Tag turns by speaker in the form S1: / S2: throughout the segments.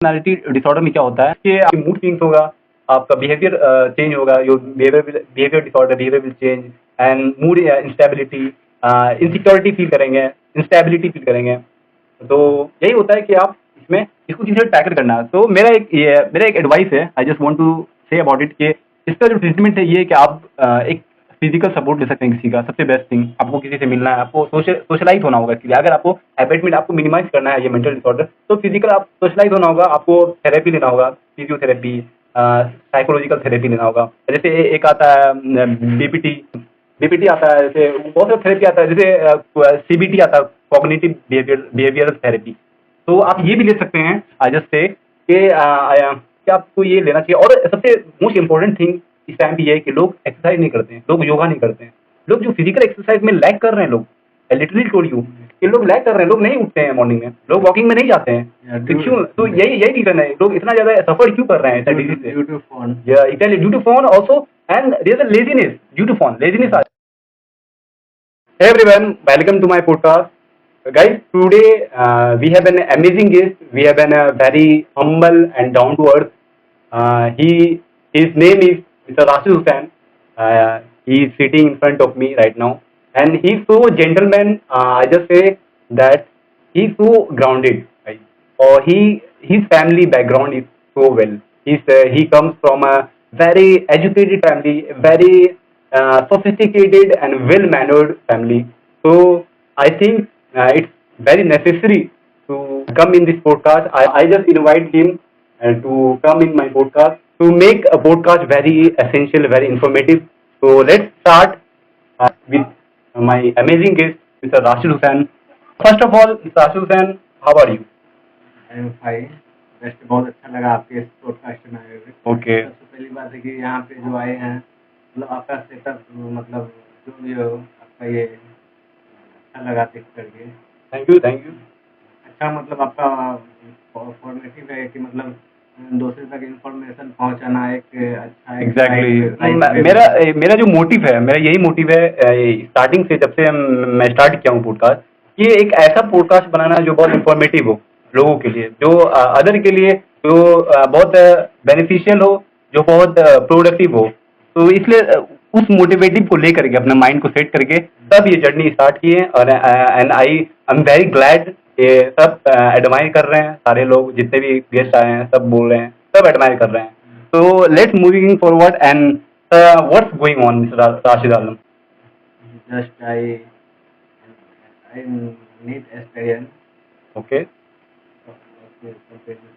S1: Personality disorder में क्या होता है कि आपकी मूड चेंज होगा, आपका बिहेवियर चेंज होगा, your behaviour disorder, behaviour will change and mood instability, insecurity feel करेंगे, इंस्टेबिलिटी फील करेंगे। तो यही होता है कि आप इसमें इसको किसी टैकल करना है। तो मेरा एक एडवाइस है, I just want to say about it कि इसका जो ट्रीटमेंट है ये है कि आप एक फिजिकल सपोर्ट ले सकते हैं किसी का। सबसे बेस्ट थिंग, आपको किसी से मिलना है, आपको सोशलाइज होना होगा इसके लिए। अगर आपको अपेटमेंट आपको मिनिमाइज करना है ये मेंटल डिसऑर्डर, तो फिजिकल आप सोशलाइज होना होगा, आपको थेरेपी लेना होगा, फिजियोथेरेपी, साइकोलॉजिकल थेरेपी लेना होगा। जैसे एक आता है बीपीटी, बीपीटी आता है, जैसे बहुत सा थेरेपी आता है, जैसे सीबीटी आता है, कॉग्निटिव बिहेवियरल थेरेपी। तो आप ये भी ले सकते हैं। आई जस्ट से कि आपको ये लेना चाहिए। और सबसे मोस्ट इम्पोर्टेंट थिंग इस टाइम पे ये है कि लोग एक्सरसाइज नहीं करते हैं, लोग योगा नहीं करते हैं, लोग जो फिजिकल एक्सरसाइज में लैग कर रहे हैं, लोग लिटरली टोल्ड यू कि लोग लैग कर रहे हैं, लोग नहीं उठते हैं मॉर्निंग में, लोग वॉकिंग में नहीं जाते हैं। तो क्यों? तो यही रीजन है, लोग इतना ज्यादा सफर क्यों कर रहे हैं डिजीज से? Due to phone also, and there is a laziness due to phone, laziness. Hey everyone, welcome to my podcast. Guys, today we have an amazing guest. We have a very humble and down to earth. His name is Mr. Rashid Hussain. He is sitting in front of me right now, and he's so gentleman. I just say that he's so grounded. Right? Or his family background is so well. He comes from a very educated family, very sophisticated and well-mannered family. So I think it's very necessary to come in this podcast. I just invite him to come in my podcast to make a podcast very essential, very informative. So let's start with my amazing guest, Mr. Rashid Hussain. First of all, Mr. Rashid Hussain, how are you?
S2: I am fine. वैसे बहुत अच्छा लगा आपके इस podcast में आए हुए।
S1: Okay.
S2: सबसे पहली बात है कि यहाँ पे जो आए हैं, मतलब आपका सेटअप, मतलब जो भी हो आपका, ये अच्छा लगा देख करके।
S1: Thank you, thank you.
S2: अच्छा, मतलब आपका फॉर्मेटिव है कि मतलब दूसरे तक इंफॉर्मेशन पहुँचाना एक अच्छा
S1: एग्जैक्टली। मेरा जो मोटिव है, मेरा यही मोटिव है स्टार्टिंग से, जब से मैं स्टार्ट किया हूँ पॉडकास्ट, कि एक ऐसा पॉडकास्ट बनाना जो बहुत इंफॉर्मेटिव हो लोगों के लिए, जो अदर के लिए, जो बहुत बेनिफिशियल हो, जो बहुत प्रोडक्टिव हो। तो इसलिए उस मोटिवेटिव को लेकर के अपने माइंड को सेट करके तब ये जर्नी स्टार्ट की है। और and I am very glad, ये सब एडमायर कर रहे हैं, सारे लोग जितने भी गेस्ट आए हैं सब बोल रहे हैं, सब एडमायर कर रहे हैं। तो let's moving forward and what's going on mister Rashid Alam?
S2: Just I need experience.
S1: Okay.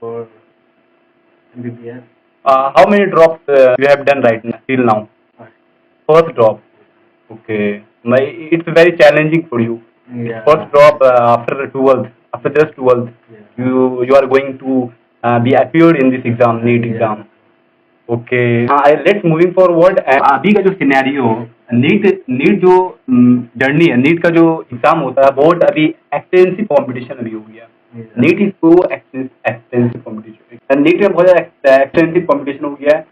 S2: for MBBS.
S1: How many drops you have done right now, till now? First drop. Okay. It's very challenging for you.
S2: Yeah.
S1: First drop after 12th, after just 12th,
S2: Yeah.
S1: you are going to be appeared in this exam, NEET exam. Okay. Let's moving forward. अभी का जो scenario, NEET जो journey है, NEET का जो exam होता है, बहुत अभी एक्सटेंसिव कंपटीशन अभी हो गया। NEET is so extensive competition, NEET में बहुत ज्यादा एक्सटेंसिव कंपटीशन हो गया है,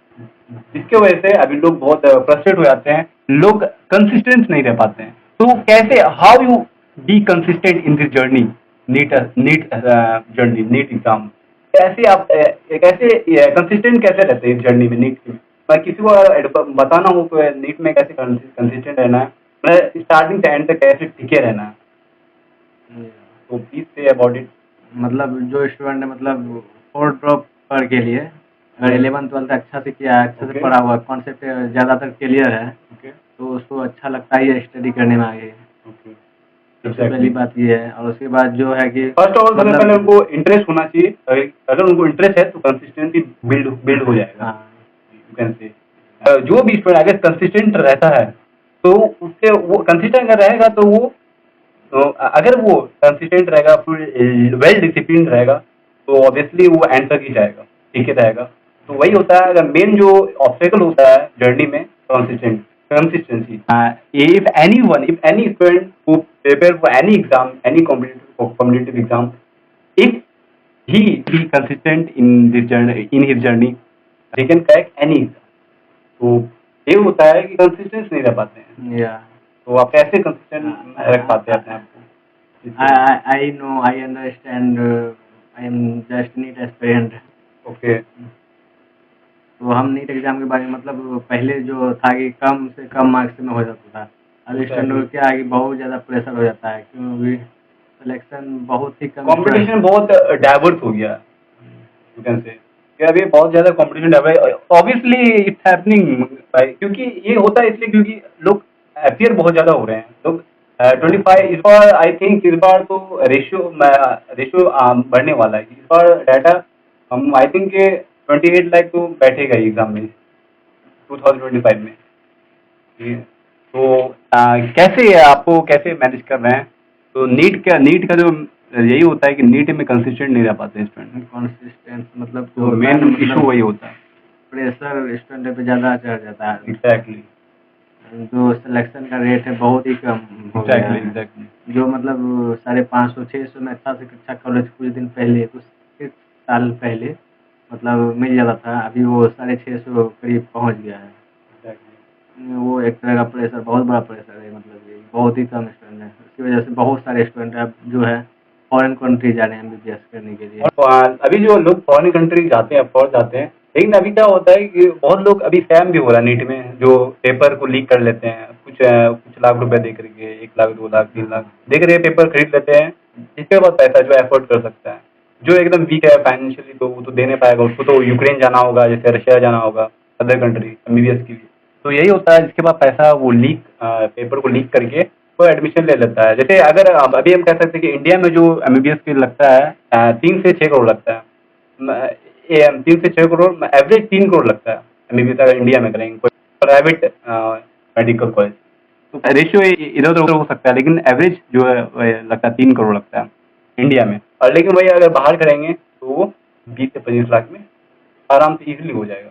S1: जिसकी वजह से अभी लोग बहुत फ्रस्ट्रेट हो जाते हैं, लोग कंसिस्टेंट नहीं रह पाते हैं। तो कैसे, how you be consistent in this journey, NEET journey, NEET exam? कैसे आप कैसे कंसिस्टेंट कैसे रहते हैं इस जर्नी में, नीट में? मैं किसी को बताना हो तो नीट में कैसे कंसिस्टेंट रहना है, मैं स्टार्टिंग से एंड तक कैसे टिके रहना है, तो प्लीज से अबाउट इट।
S2: मतलब जो स्टूडेंट है, मतलब 4 ड्रॉप पर के लिए, अगर 11th-12th अच्छा से किया है, अच्छे से पढ़ा हुआ, कॉन्सेप्ट ज़्यादातर क्लियर है, तो उसको अच्छा लगता ही है स्टडी करने में आगे। सबसे पहली बात ये है। और उसके बाद जो है कि
S1: फर्स्ट ऑफ ऑल सबसे पहले उनको इंटरेस्ट होना चाहिए। अगर उनको इंटरेस्ट है तो कंसिस्टेंसी बिल्ड हो जाएगा। यू कैन से जो भी स्टूडेंट अगर कंसिस्टेंट रहता है तो उससे वो कंसिस्टेंट अगर रहेगा तो वो, तो अगर वो कंसिस्टेंट रहेगा, वेल डिसिप्लिन रहेगा, तो ऑब्वियसली वो एंड तक ही जाएगा, ठीक है रहेगा। तो वही होता है, अगर मेन जो ऑब्स्टेकल होता है जर्नी में, consistency. If any student who prepare for any exam, any competitive exam, if he be consistent in his journey, he can crack any exam. तो ये होता है कि कंसिस्टेंस नहीं रह पाते हैं। तो आप कैसे कंसिस्टेंट रख पाते हैं अपने आप को?
S2: I know, I understand. I am just need aspirant.
S1: Okay
S2: तो हम नीट एग्जाम के बारे में मतलब पहले जो था कि कम से कम मार्क्स में हो जाता था, अब
S1: Exactly.
S2: स्टैंडर्ड क्या है कि बहुत ज़्यादा प्रेशर हो जाता है, क्योंकि सिलेक्शन बहुत ही कम
S1: कंपटीशन बहुत डाइवर्स हो गया यू कैन से कि अभी बहुत ज्यादा कंपटीशन ऑब्वियसली इट्स हैपनिंग भाई, क्योंकि ये होता है इसलिए क्योंकि लोग अपियर बहुत ज्यादा हो रहे हैं लोग 25 इस बार आई थिंक इस बार तो रेशियो बढ़ने वाला है इस बार डाटा हम आई थिंक 28 लाख तो बैठेगा ही एग्जाम में 2025 में ये। तो कैसे आपको कैसे मैनेज कर रहे हैं तो नीट का जो यही होता है कि नीट में कंसिस्टेंट नहीं रह पाते हैं स्टूडेंट
S2: कंसिस्टेंट मतलब
S1: तो मेन इशू वही होता है
S2: प्रेशर स्टूडेंट पे ज़्यादा चढ़ जाता है,
S1: एग्जैक्टली
S2: जो सिलेक्शन का रेट है बहुत ही कम हो गया है।
S1: एग्जैक्टली
S2: जो मतलब 550-600 में अच्छा से अच्छा कॉलेज कुछ दिन पहले, कुछ साल पहले मतलब मिल जाता था, अभी वो 650 करीब पहुंच गया है। वो एक तरह का प्रेशर, बहुत बड़ा प्रेशर है, मतलब ये बहुत ही कम स्टूडेंट है, उसकी वजह से बहुत सारे स्टूडेंट अब जो है फॉरेन कंट्री जा रहे हैं एमबीबीएस करने के लिए।
S1: और अभी जो लोग फॉरेन कंट्री जाते हैं अफकोर्स जाते हैं, लेकिन अभी क्या होता है कि बहुत लोग अभी स्कैम भी हो रहा है नीट में, जो पेपर को लीक कर लेते हैं कुछ लाख रुपए दे करके 1 लाख 2 लाख 3 लाख दे कर पेपर खरीद लेते हैं, जिसके बाद पैसा जो एफोर्ड कर सकता है जो एकदम वीक है फाइनेंशियली तो वो तो दे नहीं पाएगा, उसको तो यूक्रेन जाना होगा, जैसे रशिया जाना होगा, अदर कंट्री एमबीबीएस के लिए। तो यही होता है जिसके बाद पैसा वो पेपर को लीक करके वो एडमिशन ले लेता है। जैसे अगर अभी हम कह सकते हैं कि इंडिया में जो एमबीबीएस के लगता है 3 से 6 करोड़ लगता है, 3 से 6 करोड़ एवरेज 3 करोड़ लगता है एमबीबीएस अगर इंडिया में करेंगे कोई प्राइवेट मेडिकल कॉलेज। तो रेशियो इधर उधर हो सकता है लेकिन एवरेज जो है लगता है 3 करोड़ लगता है इंडिया में, और लेकिन वही अगर बाहर करेंगे तो वो 20 से 25 लाख में आराम से इजीली हो जाएगा।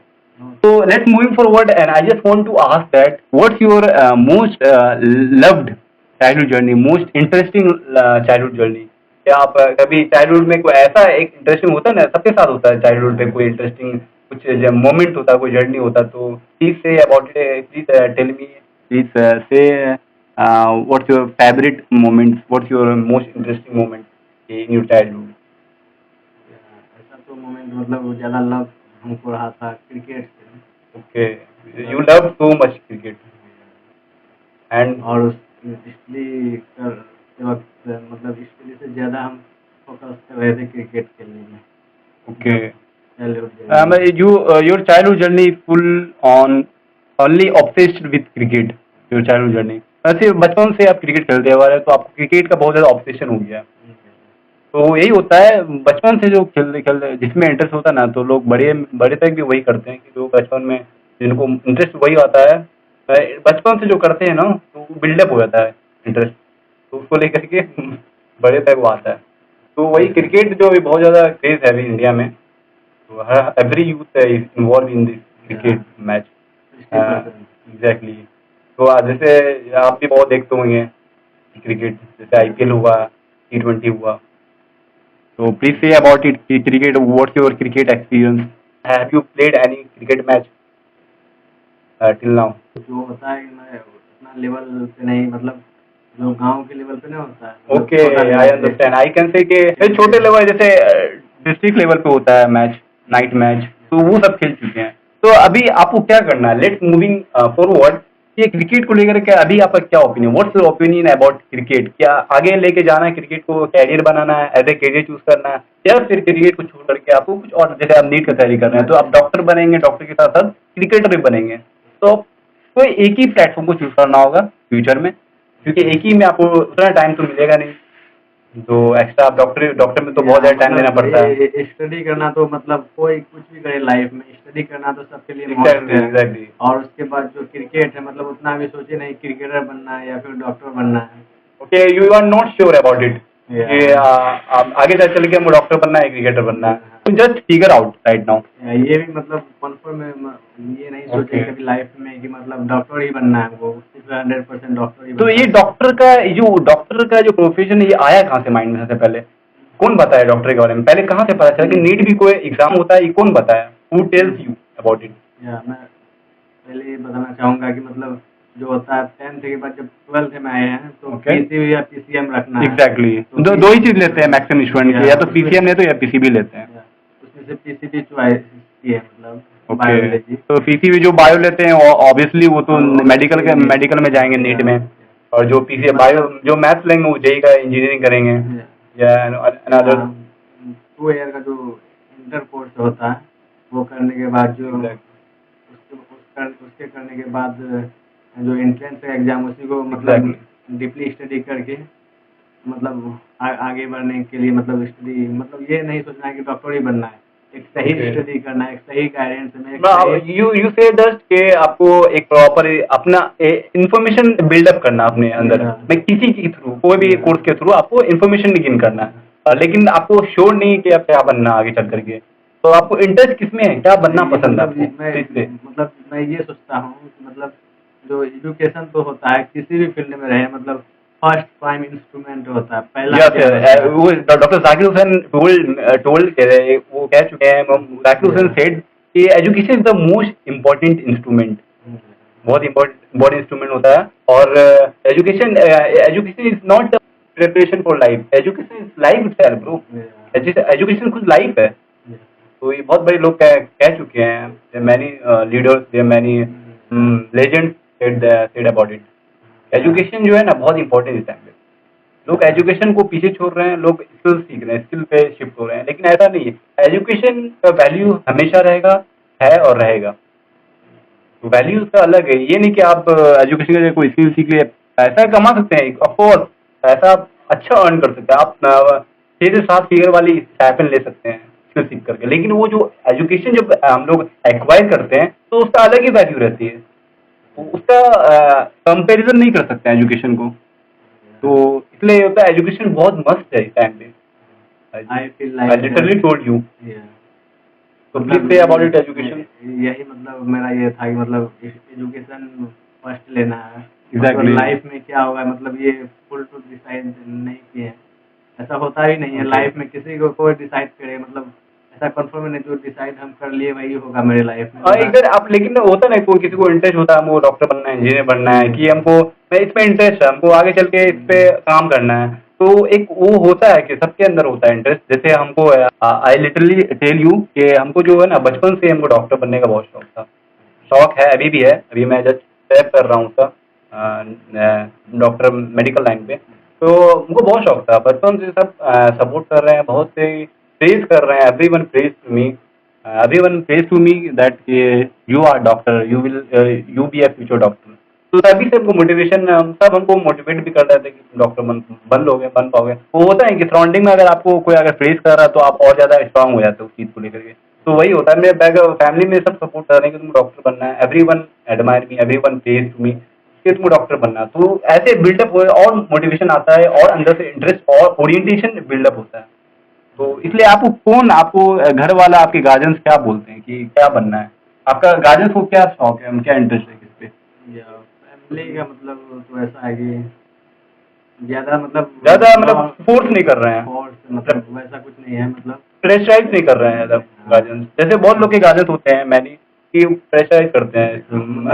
S1: So let's moving forward, and I just want to ask that what's your most loved childhood journey, most interesting childhood journey? क्या आप कभी चाइल्डहुड में कोई ऐसा एक इंटरेस्टिंग होता है ना, सबके साथ होता है चाइल्डहुड में कोई इंटरेस्टिंग कुछ मोमेंट होता है, कोई जर्नी होता है, तो please say about it, please tell me, please say what's your favourite moment, what's your most interesting moment in your childhood?
S2: ऐसा तो मोमेंट मतलब ज़्यादा लव हमको रहा था क्रिकेट से।
S1: Okay, you love so much cricket and
S2: और study करते वक्त मतलब स्टडी से ज़्यादा हम फोकस कर रहे थे क्रिकेट खेलने में।
S1: Okay,
S2: childhood
S1: your childhood journey is full on only obsessed with cricket, your childhood journey ऐसे बचपन से आप क्रिकेट खेलते आ रहे हैं तो आपको क्रिकेट का बहुत ज्यादा ऑब्सेशन हो गया। तो यही होता है बचपन से जो खेलते खेलते जिसमें इंटरेस्ट होता है ना, तो लोग बड़े बड़े तक भी वही करते हैं कि जो बचपन में जिनको इंटरेस्ट वही आता है, बचपन से जो करते हैं ना तो बिल्डअप हो जाता है इंटरेस्ट, तो उसको लेकर के बड़े तक वो आता है। तो वही क्रिकेट जो अभी बहुत ज़्यादा क्रेज है अभी इंडिया में, तो हर every youth is involve in this cricket match exactly. तो जैसे आप भी बहुत देखते होंगे क्रिकेट, जैसे आईपीएल हुआ, T20 हुआ, तो please say about it cricket, what's your cricket experience, have you played any cricket match till now?
S2: जो होता है कि मैं उतना लेवल पे नहीं, मतलब जो गांव के लेवल पे नहीं होता है।
S1: Okay, I understand, I can say कि छोटे लेवल जैसे डिस्ट्रिक्ट लेवल पे होता है मैच, नाइट मैच, तो वो सब खेल चुके हैं। तो अभी आपको क्या करना है, लेट्स मूविंग फॉरवर्ड, ये क्रिकेट को लेकर के अभी आपका क्या opinion, what's your opinion about cricket? क्या आगे लेके जाना है क्रिकेट को, कैरियर बनाना है, एज ए कैरियर चूज करना है, या फिर क्रिकेट को छोड़ करके आपको कुछ और, जैसे आप नीट का तैयारी कर रहे हैं तो आप डॉक्टर बनेंगे, डॉक्टर के साथ साथ क्रिकेटर भी बनेंगे, तो कोई एक ही प्लेटफॉर्म को चूज करना होगा फ्यूचर में, क्योंकि एक ही में आपको उतना टाइम तो मिलेगा नहीं, तो एक्स्ट्रा आप डॉक्टर में तो बहुत ज़्यादा टाइम देना पड़ता है।
S2: स्टडी करना तो मतलब कोई कुछ भी करे लाइफ में, स्टडी करना तो सबके लिए
S1: एग्जैक्टली।
S2: और उसके बाद जो क्रिकेट है मतलब उतना भी सोचे नहीं क्रिकेटर बनना है या फिर डॉक्टर बनना है।
S1: Okay, you are not sure about it कि आगे चल के हमको डॉक्टर बनना है, क्रिकेटर बनना है, तो just figure out right now.
S2: ये भी मतलब कन्फर्म ये नहीं सोचे कभी लाइफ में कि मतलब डॉक्टर ही बनना है, वो 100% डॉक्टर ही।
S1: तो ये डॉक्टर का जो प्रोफेशन है, ये आया कहाँ से माइंड में? सबसे पहले कौन बताया डॉक्टर के बारे में? पहले कहाँ से पता चला कि नीट भी कोई एग्जाम होता है? ये कौन बताया? Who tells you about it?
S2: मैं पहले ये बताना चाहूँगा कि मतलब जो होता है 10th के बाद जब 12th में आए हैं तो पीसीबी या पीसीएम रखना है।
S1: एग्जैक्टली, दो ही चीज लेते हैं मैक्सिमम स्टूडेंट के, या तो पीसीएम लेते हैं या पीसीबी लेते हैं।
S2: उसमें जैसे पीसीबी चॉइस की है मतलब
S1: ओके
S2: बायोलॉजी।
S1: तो पीसीबी जो बायो लेते हैं ऑब्वियसली वो तो मेडिकल में जाएंगे नीट में, और जो पीसी बायो जो मैथ्स लेंगे वो जेई का इंजीनियरिंग करेंगे या अनदर।
S2: 2 ईयर का जो इंटर कोर्स होता है वो करने के बाद जो उसके करने के बाद जो एंट्रेंस का एग्जाम उसी को मतलब डीपली स्टडी करके मतलब आगे बढ़ने के लिए मतलब स्टडी मतलब ये नहीं सोचना है कि डॉक्टर ही बनना है, एक सही स्टडी करना है, एक सही गाइडेंस में
S1: यू से जस्ट के आपको एक प्रॉपर अपना इंफॉर्मेशन बिल्डअप करना अपने अंदर मैं किसी के थ्रू कोई भी कोर्स के थ्रू आपको इंफॉर्मेशन गेन करना है, लेकिन आपको श्योर नहीं कि आप क्या बनना आगे चल करके, तो आपको इंटरेस्ट किसमें है, क्या बनना पसंद है आपको?
S2: मतलब मैं ये सोचता हूँ कि मतलब जो एजुकेशन तो होता है किसी भी फील्ड में रहे मतलब फर्स्ट प्राइम इंस्ट्रूमेंट होता है पहला।
S1: वो डॉक्टर जाकिर हुसैन टोल्ड वो कह चुके हैं, जाकिर हुसैन सेड कि education is the most important instrument, बहुत इम्पोर्टेंट इंस्ट्रूमेंट होता है, और education is not preparation for life, education is life itself bro, education खुद लाइफ है। तो ये बहुत बड़े लोग कह चुके हैं, many leaders many legends said about it. Education जो है ना बहुत इंपॉर्टेंट इस टाइम पे, लोग एजुकेशन को पीछे छोड़ रहे हैं, लोग स्किल सीख रहे हैं, स्किल पे शिफ्ट हो रहे हैं, लेकिन ऐसा नहीं है, एजुकेशन का वैल्यू हमेशा रहेगा, है और रहेगा, तो वैल्यू उसका अलग है, ये नहीं कि आप एजुकेशन के कोई स्किल सीख लिए पैसा कमा सकते हैं, ऑफकोर्स पैसा आप अच्छा अर्न कर सकते हैं, आप 6 से 7 फिगर वाली स्टाइपेंड ले सकते हैं स्किल सीख करके, लेकिन वो जो एजुकेशन जब हम लोग एक्वायर करते हैं तो उसका अलग ही वैल्यू रहती है, उसका कंपैरिजन नहीं कर सकते एजुकेशन को, तो इसलिए होता है एजुकेशन बहुत मस्त है इस टाइम पे। I literally told you. So please say about it education.
S2: यही मतलब मेरा ये था कि मतलब एजुकेशन फर्स्ट लेना है,
S1: Exactly.
S2: लाइफ में क्या होगा मतलब ये फुल टू डिसाइड नहीं किए हैं, ऐसा होता ही नहीं है लाइफ में, किसी को कोई डिसाइड करे मतलब ऐसा कंफर्म नहीं, जो डिसाइड हम कर लिए वही होगा मेरे लाइफ में।
S1: इधर आप लेकिन होता ना कोई किसी को इंटरेस्ट होता है, हमको डॉक्टर बनना है, इंजीनियर बनना है, कि हमको मैं इसमें इंटरेस्ट है, हमको आगे चल के इस पे काम करना है, तो एक वो होता है कि सबके अंदर होता है इंटरेस्ट, जैसे हमको आई लिटरली टेल यू कि हमको जो है ना बचपन से हमको डॉक्टर बनने का बहुत शौक था, शौक है अभी भी है, अभी मैं जस्ट स्टेप कर रहा हूँ उसका डॉक्टर मेडिकल लाइन पे, तो हमको बहुत शौक था बचपन से, सब सपोर्ट कर रहे हैं, बहुत से प्रेज कर रहे हैं, everyone praise to me, everyone prays to me that you are doctor, you be a future doctor, तो तभी से हमको मोटिवेशन, सब हमको मोटिवेट भी कर रहे थे कि डॉक्टर बन लोगे, बन पाओगे, वो होता है कि सराउंडिंग में अगर आपको कोई अगर प्रेज कर रहा है तो आप और ज़्यादा स्ट्रांग हो जाते हो उस चीज़ को लेकर के, तो वही होता है, मेरे फैमिली में सब सपोर्ट कर रहे हैं कि तुम डॉक्टर बनना है, everyone admire me, everyone praise to me कि तुमको डॉक्टर बनना है, तो ऐसे बिल्डअप हो और मोटिवेशन आता है और अंदर से इंटरेस्ट और ओरिएंटेशन बिल्डअप होता है, तो इसलिए आपको घर वाला आपके गार्जियंस क्या बोलते हैं कि क्या बनना है, आपका गार्जियंस को क्या शौक है, क्या इंटरेस्ट है किस पे?
S2: फैमिली का मतलब तो ऐसा है कि ज़्यादा
S1: मतलब फोर्स नहीं कर रहे हैं,
S2: फोर्स मतलब वैसा कुछ नहीं है, मतलब
S1: प्रेशराइज नहीं कर रहे हैं गार्जियंस, जैसे बहुत लोग के गार्जियंस होते हैं, मैंने कि प्रेशराइज करते हैं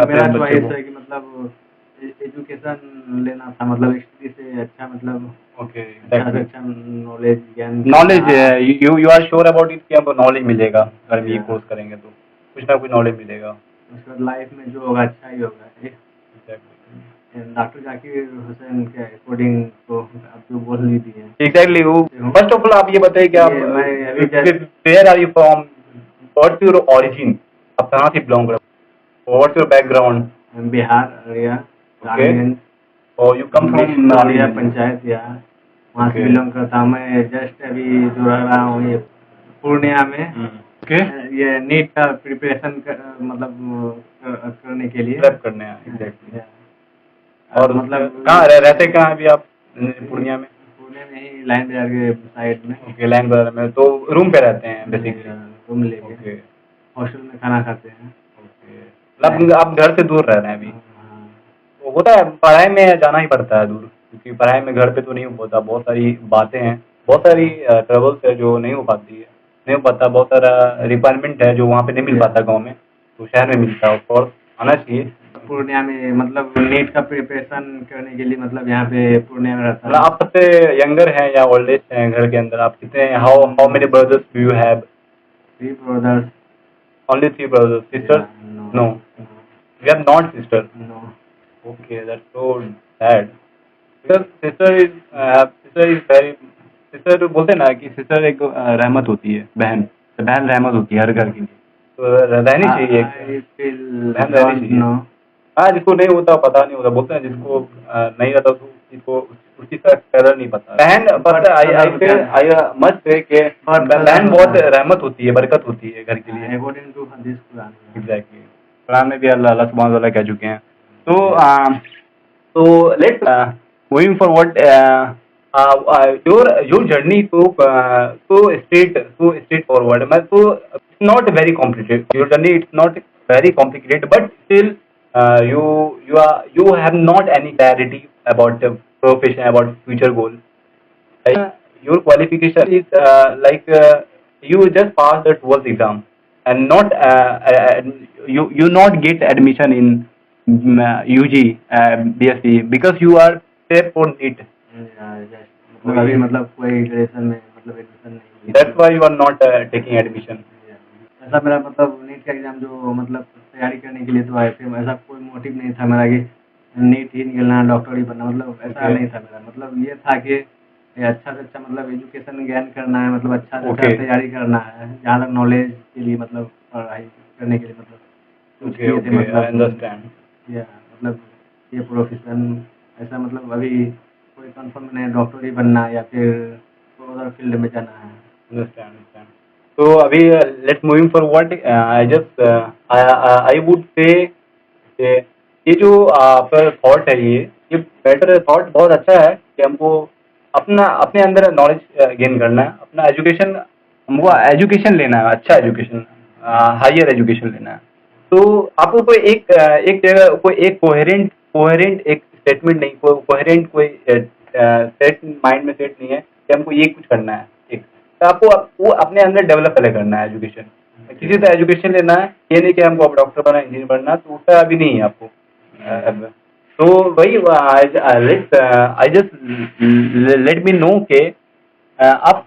S2: मेरा चॉइस है कि मतलब एजुकेशन लेना था, मतलब स्टडी से अच्छा मतलब
S1: ओके
S2: अच्छा नॉलेज ज्ञान
S1: knowledge you are sure about it कि हमको नॉलेज मिलेगा अगर ये कोर्स करेंगे तो कुछ ना कुछ नॉलेज मिलेगा,
S2: उसका लाइफ में जो होगा अच्छा ही होगा। डॉक्टर जाकिर हुसैन के अकॉर्डिंग तो आप जो बोल ली थी
S1: एग्जैक्टली, वो फर्स्ट ऑफ ऑल आप ये बताइए कि आप where are you from, what's your origin, आप कहाँ से बिलोंग करते हो, what's your background?
S2: Bihar area,
S1: और you come from
S2: Naliya panchayat या वहाँ से बिलोंग करता हूँ मैं, जस्ट अभी जो रह रहा हूँ ये पूर्णिया में, ये नीट का प्रिपरेशन मतलब करने के लिए
S1: करने एग्जैक्टली, और मतलब कहाँ रहते कहाँ अभी आप? पूर्णिया में?
S2: पुणे में ही लाइन बाजार के साइड में।
S1: ओके, लाइन बाजार में, तो रूम पे रहते हैं बेसिकली?
S2: रूम लेके हॉस्टल में खाना खाते हैं।
S1: ओके, मतलब आप घर से दूर रह रहे हैं अभी? तो होता है, पढ़ाई में जाना ही पड़ता है दूर, क्योंकि पढ़ाई में घर पे तो नहीं हो पाता, बहुत सारी बातें हैं, बहुत सारी ट्रबल्स है जो नहीं हो पाती है, नहीं हो पाता, बहुत सारा रिक्वायरमेंट है जो वहाँ पे नहीं मिल पाता गाँव में, तो शहर में मिलता है, ऑफकोर्स आना चाहिए।
S2: पूर्णिया में मतलब नीट का प्रिपरेशन करने के लिए मतलब यहाँ पे पूर्णिया में रहता है।
S1: आप सबसे यंगर हैं या ओल्डेस्ट हैं घर के अंदर? आप कितने how many brothers do you have?
S2: 3 brothers.
S1: Only 3 brothers. Sisters?
S2: Yeah,
S1: No. We are not sisters.
S2: No.
S1: Okay, that's so sad. Because sister is very sister बोलते हैं ना कि सिस्टर एक रहमत होती है, बहन रहमत होती है हर घर के लिए, तो रहनी चाहिए
S2: I feel
S1: बहन रहनी
S2: don't
S1: चाहिए।
S2: know.
S1: हाँ, जिसको नहीं होता पता नहीं होता, बोलते हैं जिसको नहीं रहता उसको उस चीज का कदर नहीं पता। बहन पता आई मस्ट से कि बहन बहुत रहमत होती है, बरकत होती है घर के लिए।
S2: According to Hadith Quran.
S1: Exactly, Quran में भी अल्लाह सुब्हान अल्लाह कह चुके हैं। तो let's moving forward, your journey तो स्ट्रेट फॉरवर्ड, मैं तो not very complicated, your journey it's not very complicated, but still you have not any clarity about the profession, about future goal. Your qualification is you just passed the 12th exam and not you not get admission in UG BSc because you are prepared for NEET.
S2: मतलब अभी मतलब कोई graduation में मतलब admission नहीं।
S1: That's why you are not taking admission.
S2: ऐसा मेरा मतलब नीट का एग्जाम जो मतलब तैयारी करने के लिए तो आए थे, ऐसा कोई मोटिव नहीं था मेरा कि नीट ही निकलना, डॉक्टर ही बनना, मतलब ऐसा नहीं था मेरा। मतलब ये था कि अच्छा से अच्छा मतलब एजुकेशन गेन करना है, मतलब अच्छा से अच्छा तैयारी करना है, जहाँ तक नॉलेज के लिए मतलब पढ़ाई करने के लिए मतलब मतलब ये प्रोफेशन ऐसा मतलब अभी कोई कंफर्म नहीं, डॉक्टर ही बनना है या फिर कोई अदर फील्ड में जाना है।
S1: Understand. तो अभी let's moving forward, I would say ये जो आपका थॉट है, ये बेटर थॉट बहुत अच्छा है कि हमको अपने अंदर नॉलेज गेन करना है, अपना हमको एजुकेशन लेना है, अच्छा एजुकेशन, हायर एजुकेशन लेना है। तो आपको कोई एक जगह कोई एक कोहेरेंट एक स्टेटमेंट नहीं, कोहेरेंट कोई सेट माइंड में सेट नहीं है कि हमको ये कुछ करना है। तो आपको वो अपने अंदर डेवलप पहले करना है एजुकेशन, किसी से एजुकेशन लेना है, ये नहीं कि हमको अब डॉक्टर बनना, इंजीनियर बनना, तो उसका अभी नहीं है आपको। तो वही I just let me know के आप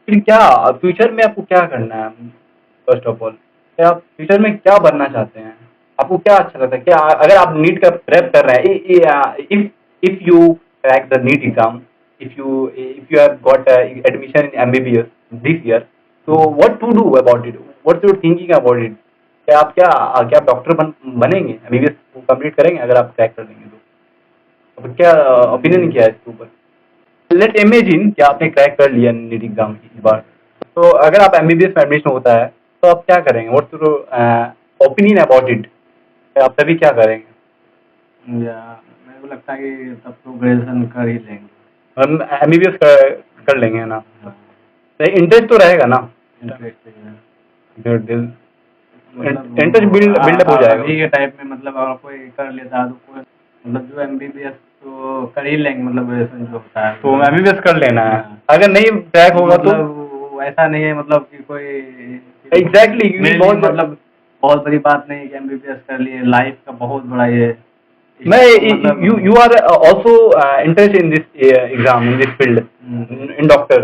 S1: फिर क्या फ्यूचर में आपको क्या करना है। फर्स्ट ऑफ ऑल, क्या आप फ्यूचर में क्या बनना चाहते हैं, आपको क्या अच्छा लगता है? क्या अगर आप नीट का प्रेप कर रहे हैं, if you crack the NEET exam, if you have got admission in MBBS this year, so what to do about it? What's your thinking about it? क्या आप डॉक्टर बनेंगे, MBBS कंप्लीट करेंगे अगर आप क्रैक कर लेंगे तो? अब क्या ओपिनियन क्या है इसके ऊपर? लेट इमेजिन कि आपने क्रैक कर लिया नीट एग्जाम की इस बार, तो अगर आप MBBS में एडमिशन होता है तो आप क्या करेंगे? What's your opinion about it? आप तभी क्या करेंगे?
S2: मेरे को लगता है कि तब तो ग्रेजुएशन कर ही लेंगे,
S1: हम MBBS कर लेंगे ना, इंटरेस्ट तो रहेगा ना, इंटरेस्ट बिल्डअप हो जाएगा
S2: अभी के टाइप में। मतलब अगर कोई कर लेता है तो कोई मतलब जो MBBS तो कर ही लेंगे, मतलब ग्रेजुएशन जो होता है
S1: तो MBBS कर लेना है। अगर नहीं क्रैक होगा
S2: तो ऐसा नहीं है मतलब कि कोई
S1: एग्जैक्टली
S2: मतलब बहुत बड़ी बात नहीं कि MBBS कर लिए, लाइफ का बहुत बड़ा ये
S1: you are also interested in this exam, in this field, in doctor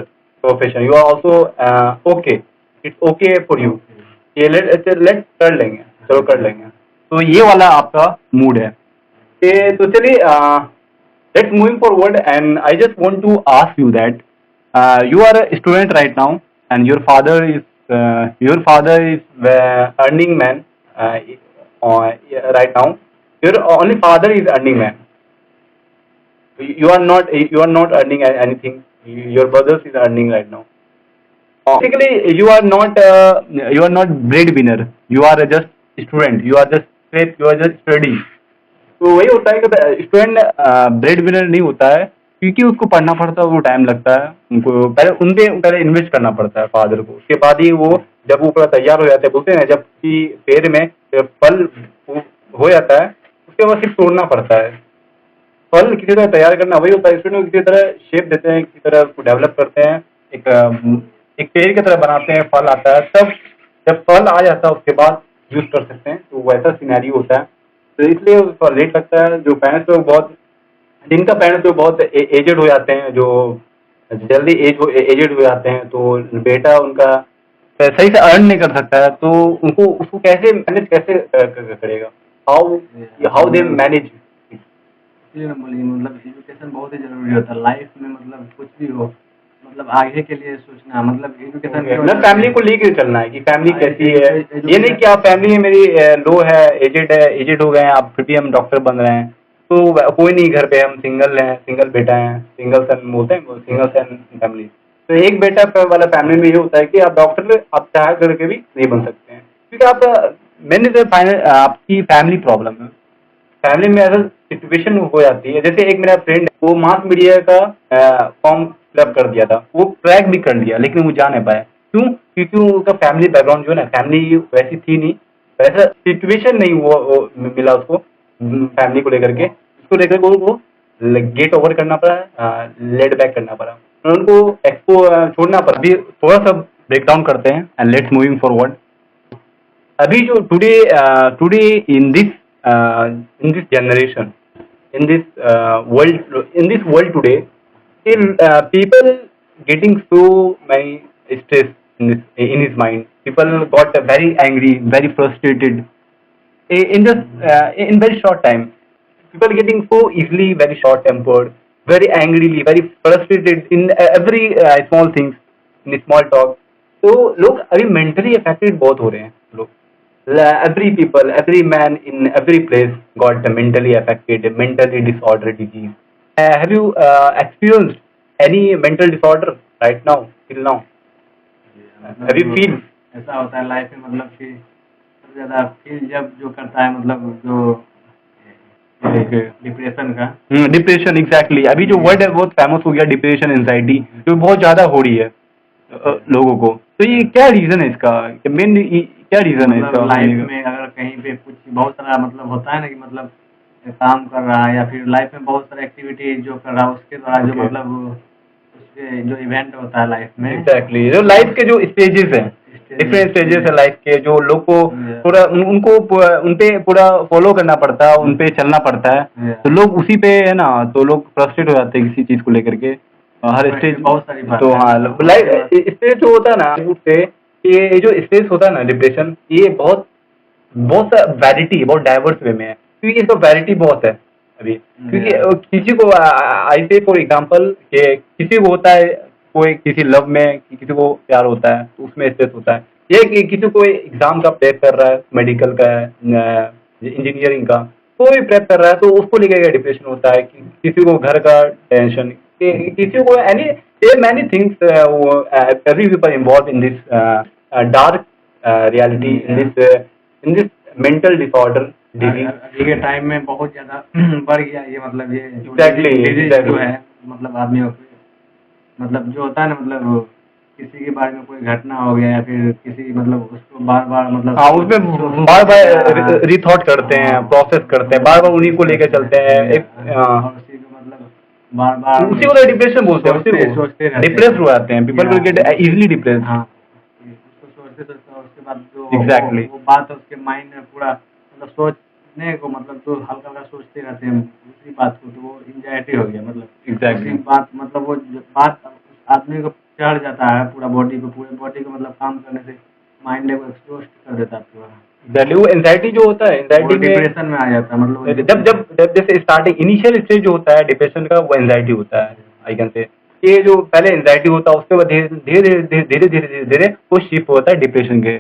S1: profession. You are also okay. It's okay for you. ये let's कर लेंगे, चलो कर लेंगे। तो ये वाला आपका मूड है। तो चलिए let's moving forward, and I just want to ask you that you are a student right now, and your father is earning man right now. Your only father is earning man. You are not earning anything. Your brothers is earning right now. Basically, you are not breadwinner. You are just student. You are just studying. तो वही होता है कि student bread winner नहीं होता है, क्योंकि उसको पढ़ना पड़ता है, वो टाइम लगता है, उनको पहले इन्वेस्ट करना पड़ता है फादर को, उसके बाद ही वो जब वो पूरा तैयार हो जाते हैं, बोलते हैं जब कि पेड़ में फल हो जाता है उसके बाद सिर्फ तोड़ना पड़ता है। फल किसी तरह तैयार करना वही होता है, स्टूडेंट को किसी तरह शेप देते हैं, किसी तरह उसको डेवलप करते हैं, एक पेड़ की तरह बनाते हैं, फल आता है, तब जब फल आ जाता है उसके बाद यूज कर सकते हैं। तो वैसा सिनेरियो होता है, तो इसलिए उसका लेट लगता है। जो पेरेंट्स लोग जिनका पेरेंट्स लोग बहुत एजेड हो जाते हैं, जो जल्दी एजेड हो जाते हैं, तो बेटा उनका सही से अर्न नहीं कर सकता है, तो उनको उसको कैसे मैनेज कैसे करेगा? How how they manage?
S2: इसलिए मैं बोली मतलब एजुकेशन बहुत ही ज़रूरी होता है लाइफ में, मतलब कुछ भी हो, मतलब आगे के लिए सोचना, मतलब एजुकेशन क्यों
S1: मतलब
S2: ज़रूरी
S1: फैमिली
S2: है?
S1: को लेके चलना है कि फैमिली
S2: हाँ,
S1: कैसी है। ये नहीं कि आप फैमिली मेरी लो है, एजेड हो गए हैं, आप फिर भी हम डॉक्टर बन रहे हैं, तो कोई नहीं, घर पे हम सिंगल हैं, सिंगल बेटा है, सिंगल सन बोलते हैं, सिंगल सन फैमिली। तो एक बेटा वाला फैमिली में ये होता है कि आप डॉक्टर आप चाह करके भी नहीं बन सकते हैं, क्योंकि आप मैंने जो फाइनल आपकी फैमिली प्रॉब्लम है, फैमिली में ऐसा सिचुएशन हो जाती है। जैसे एक मेरा फ्रेंड, वो मास मीडिया का फॉर्म फिलअप कर दिया था, वो क्रैक भी कर लिया, लेकिन वो जा नहीं पाया। क्यों? क्योंकि उसका फैमिली बैकग्राउंड जो है ना, फैमिली वैसी थी नहीं, वैसा सिचुएशन नहीं वो मिला उसको फैमिली को लेकर के, उसको लेकर वो गेट ओवर करना पड़ा, लेट बैक करना पड़ा, और उनको एक्सपो छोड़ना पड़ा। अभी थोड़ा सा ब्रेक डाउन करते हैं एंड लेट्स मूविंग फॉरवर्ड। अभी जो today today in this generation, in this world today, still people getting so many stress in his mind. People got very angry, very frustrated in just in very short time. People getting so easily very short tempered, very angrily, very frustrated in every small things, in small talk. तो लोग अभी mentally affected बहुत हो रहे हैं लोग। Every people, every man in every place got mentally affected, mentally disorder disease. Have you experienced any mental disorder right now, till now? Have you feel?
S2: ऐसा होता है लाइफ में, मतलब कि सबसे ज़्यादा फील जब जो करता है, मतलब जो डिप्रेशन का।
S1: Depression, exactly. अभी जो वर्ड है बहुत फेमस हो गया, डिप्रेशन, एंजाइटी, जो बहुत ज्यादा हो रही है लोगों को। तो ये क्या रीजन है इसका? मेन क्या रीजन है इसका?
S2: लाइफ में अगर कहीं पे कुछ बहुत सारा मतलब होता है ना कि मतलब काम कर रहा है, या फिर लाइफ में बहुत सारा एक्टिविटी जो कर रहा है, उसके द्वारा जो मतलब उसके जो इवेंट होता है लाइफ में।
S1: एग्जैक्टली, जो लाइफ के जो स्टेजेस हैं, डिफरेंट स्टेजेस है लाइफ के, जो लोग को पूरा उनको उनपे पूरा फॉलो करना पड़ता है, उनपे चलना पड़ता है। तो लोग उसी पे है ना, तो लोग फ्रस्ट्रेट हो जाते हैं किसी चीज को लेकर के, हर स्टेज।
S2: बहुत सारी बात
S1: तो हाँ, लाइफ स्टेज जो होता है ना, से ये जो स्टेज होता है ना, डिप्रेशन, ये बहुत बहुत सा वैरायटी, बहुत डाइवर्स वे में है, क्योंकि इसका वैरायटी बहुत है अभी। क्योंकि किसी को आई से फॉर एग्जांपल कि किसी को होता है, कोई किसी लव में किसी को प्यार होता है, तो उसमें स्ट्रेस होता है। ये कि किसी को एग्जाम का प्रेप कर रहा है, मेडिकल का, इंजीनियरिंग का, कोई प्रेप कर रहा है, तो उसको लेकर डिप्रेशन होता है। किसी को घर का टेंशन, किसी को any many things, every people involve in this dark reality, in this mental disorder disease.
S2: अभी के टाइम में बहुत ज्यादा बढ़ गया ये, मतलब ये
S1: Exactly.
S2: जो है, मतलब आदमियों को, मतलब जो होता है ना, मतलब किसी के बारे में कोई घटना हो गया, या फिर किसी मतलब उसको बार बार मतलब
S1: हाँ, उसमें बार बार रिथॉट करते हैं, प्रोसेस करते हैं, बार बार उन्हीं को लेकर चलते हैं।
S2: और उसी को मतलब बार बार
S1: उसी को डिप्रेशन बोलते हैं, उसी को
S2: सोचते रहते
S1: डिप्रेस हो जाते हैं। People will get easily depress.
S2: हाँ, उसको सोचते सोचते उसके बाद जो
S1: Exactly.
S2: वो बात उसके माइंड में पूरा मतलब सोचने को, मतलब तो हल्का हल्का सोचते रहते हैं उसी बात को, तो वो एंजाइटी हो गया, मतलब
S1: Exactly.
S2: उसी बात, मतलब वो बात आदमी को चढ़ जाता है पूरा बॉडी पे, पूरे बॉडी को मतलब काम करने से माइंड को एक्सपोस्ट कर देता है पूरा।
S1: Exactly. वो एंजाइटी जो होता है, एंजाइटी में
S2: डिप्रेशन में आ जाता है, मतलब
S1: जब जब जब जैसे स्टार्टिंग इनिशियल स्टेज जो होता है डिप्रेशन का, वो एंजाइटी होता है। आई कैन से ये जो पहले एंजाइटी होता है, उसके बाद धीरे धीरे धीरे धीरे धीरे धीरे वो शिफ्ट होता है डिप्रेशन के,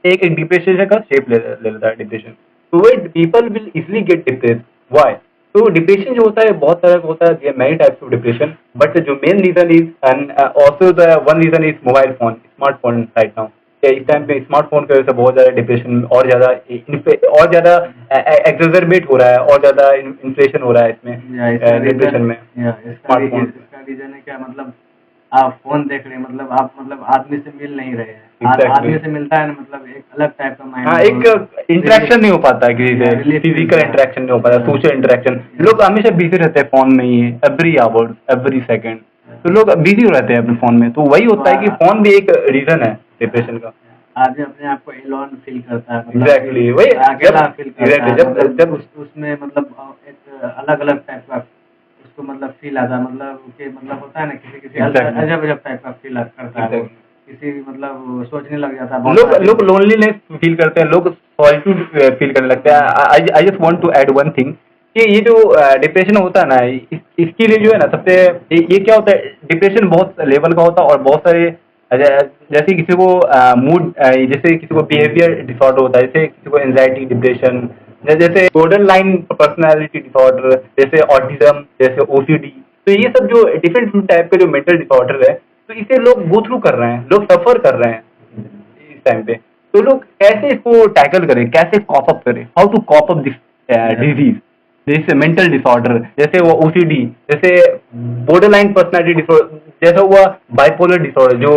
S1: एक डिप्रेशन का शेप ले लेता है डिप्रेशन। तो वो people will easily get depress. Why? तो डिप्रेशन जो होता है बहुत तरह का होता है, there many types of depression, but जो main reason is, and also the one reason is mobile phone, smartphone right now. इस टाइम पे स्मार्टफोन की वजह से बहुत ज्यादा डिप्रेशन और ज्यादा एक्सर्बेट हो रहा है, और ज्यादा इन्फ्लेशन हो रहा है इसमें, डिप्रेशन में।
S2: स्मार्टफोन इसका रीजन है क्या, मतलब आप फोन देख रहे हैं, मतलब आप मतलब आदमी से मिल नहीं रहे हैं।
S1: Exactly.
S2: आदमी से मिलता है ना, मतलब एक अलग टाइप का माइंड।
S1: हाँ, एक इंटरेक्शन नहीं हो पाता है किसी से, फिजिकल इंटरेक्शन नहीं हो पाता, सोशल इंटरेक्शन। लोग हमेशा बिजी रहते हैं फोन में ही, एवरी आवर एवरी सेकंड, तो लोग बिजी रहते हैं अपने फोन में। तो वही होता है कि फोन भी एक रीजन है डिप्रेशन का।
S2: आदमी अपने आप को एलोन फील करता है,
S1: एग्जैक्टली, वही
S2: अकेला फील करता है,
S1: जब जब
S2: उसमें मतलब एक अलग अलग टाइप का उसको मतलब फील आता है, मतलब कि मतलब होता है ना किसी किसी अजब अजब टाइप का फील करता है। किसी मतलब सोचने लग जाता है बहुत
S1: लोग
S2: सारी
S1: लोग लोनलीनेस फील करते हैं, लोग सॉलिट्यूड फील करने लगते हैं। I just want to add one thing कि ये जो डिप्रेशन होता है ना, इसके लिए जो है ना, सबसे ये क्या होता है, डिप्रेशन बहुत लेवल का होता है और बहुत सारे जैसे किसी को मूड, जैसे किसी को बिहेवियर डिसऑर्डर होता है, जैसे किसी को एंजाइटी, डिप्रेशन, जैसे बॉर्डर लाइन पर्सनैलिटी डिसऑर्डर, जैसे ऑटिज्म, जैसे ओसीडी। तो ये सब जो डिफरेंट टाइप के जो मेंटल डिसऑर्डर है, तो इसे लोग गो थ्रू कर रहे हैं, लोग सफर कर रहे हैं इस टाइम पे। तो लोग कैसे इसको टैकल करें, कैसे कॉप अप करें, how to cope up this disease, जैसे मेंटल डिसऑर्डर, जैसे वो ओसीडी, जैसे बॉर्डर लाइन पर्सनैलिटी डिसऑर्डर, जैसा हुआ बाइपोलर डिसऑर्डर, जो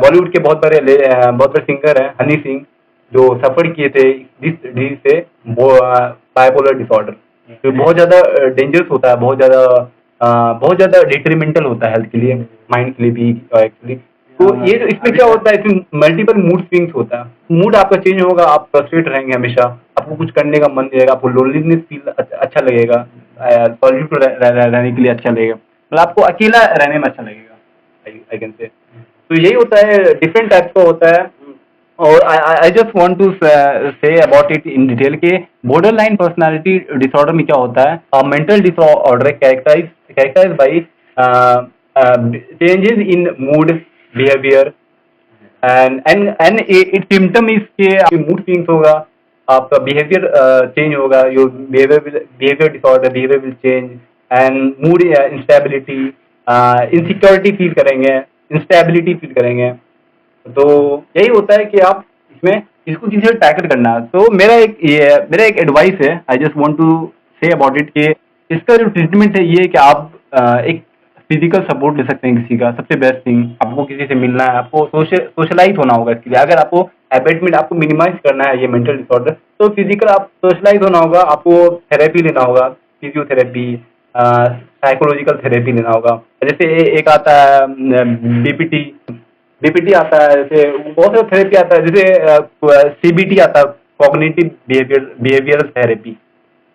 S1: बॉलीवुड के बहुत बड़े सिंगर हैं, हनी सिंह, जो सफर किए थे इस डिजीज से, बाइपोलर डिसऑर्डर, जो बहुत ज्यादा डेंजरस होता है, बहुत ज्यादा डिट्रीमेंटल होता है हेल्थ के लिए, माइंड के लिए भी एक्चुअली। तो ये इसमें क्या होता है, इसमें मल्टीपल मूड स्विंग्स होता है, मूड आपका चेंज होगा, आप फ्रस्ट्रेट रहेंगे हमेशा, आपको कुछ करने का मन नहीं रहेगा, आपको लोनलीनेस फील अच्छा लगेगा, सॉलिट्यूड रहने के लिए अच्छा लगेगा, मतलब आपको अकेला रहने में अच्छा लगेगा, आई कैन से। तो यही होता है, डिफरेंट टाइप्स का होता है। और I just want to say about it in detail के बॉर्डर लाइन पर्सनैलिटी डिसऑर्डर में क्या होता है, mental disorder characterise by changes in mood, behaviour, and it symptom is के आपकी मूड स्विंग्स होगा, आपका बिहेवियर चेंज होगा, your behaviour disorder, behaviour will change, and mood instability, insecurity feel करेंगे, इंस्टेबिलिटी फील करेंगे। तो यही होता है कि आप इसमें इसको किसी से टैकल करना है। तो मेरा एक एडवाइस है, I just want to say about it, कि इसका जो ट्रीटमेंट है ये है कि आप एक फिजिकल सपोर्ट ले सकते हैं किसी का। सबसे बेस्ट थिंग, आपको किसी से मिलना है, आपको सोशलाइज होना होगा इसके लिए। अगर आपको अबेटमेंट, आपको मिनिमाइज करना है ये मेंटल डिसऑर्डर, तो फिजिकल आप सोशलाइज होना होगा, आपको थेरेपी लेना होगा, फिजियोथेरेपी, साइकोलॉजिकल थेरेपी लेना होगा। जैसे एक आता है बीपीटी आता है, जैसे बहुत सारा थेरेपी आता है, जैसे सीबीटी आता है, कॉग्निटिव बिहेवियरल थेरेपी।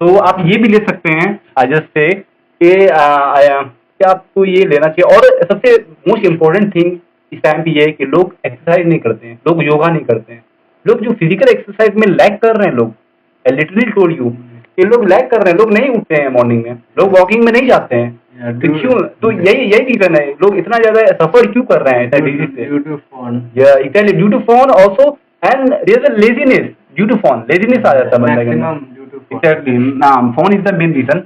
S1: तो आप ये भी ले सकते हैं जस्ट से कि आपको ये लेना चाहिए। और सबसे मोस्ट इम्पोर्टेंट थिंग इस टाइम पे ये है कि लोग एक्सरसाइज नहीं करते हैं, लोग योगा नहीं करते हैं। लोग जो फिजिकल एक्सरसाइज में लैग कर रहे हैं, लोग लिटरली टोल्ड यू कि लोग लैग कर रहे हैं, लोग नहीं उठते हैं मॉर्निंग में, लोग वॉकिंग में नहीं जाते हैं। तो क्यों? तो यही रीजन है, लोग इतना ज्यादा सफर क्यों कर रहे हैं डिजीज से?
S2: Due to phone,
S1: exactly, due to phone also, and there is laziness due to phone, laziness आ जाता है बंदे के अंदर।
S2: Maximum due to phone.
S1: Exactly, नाम phone is the main reason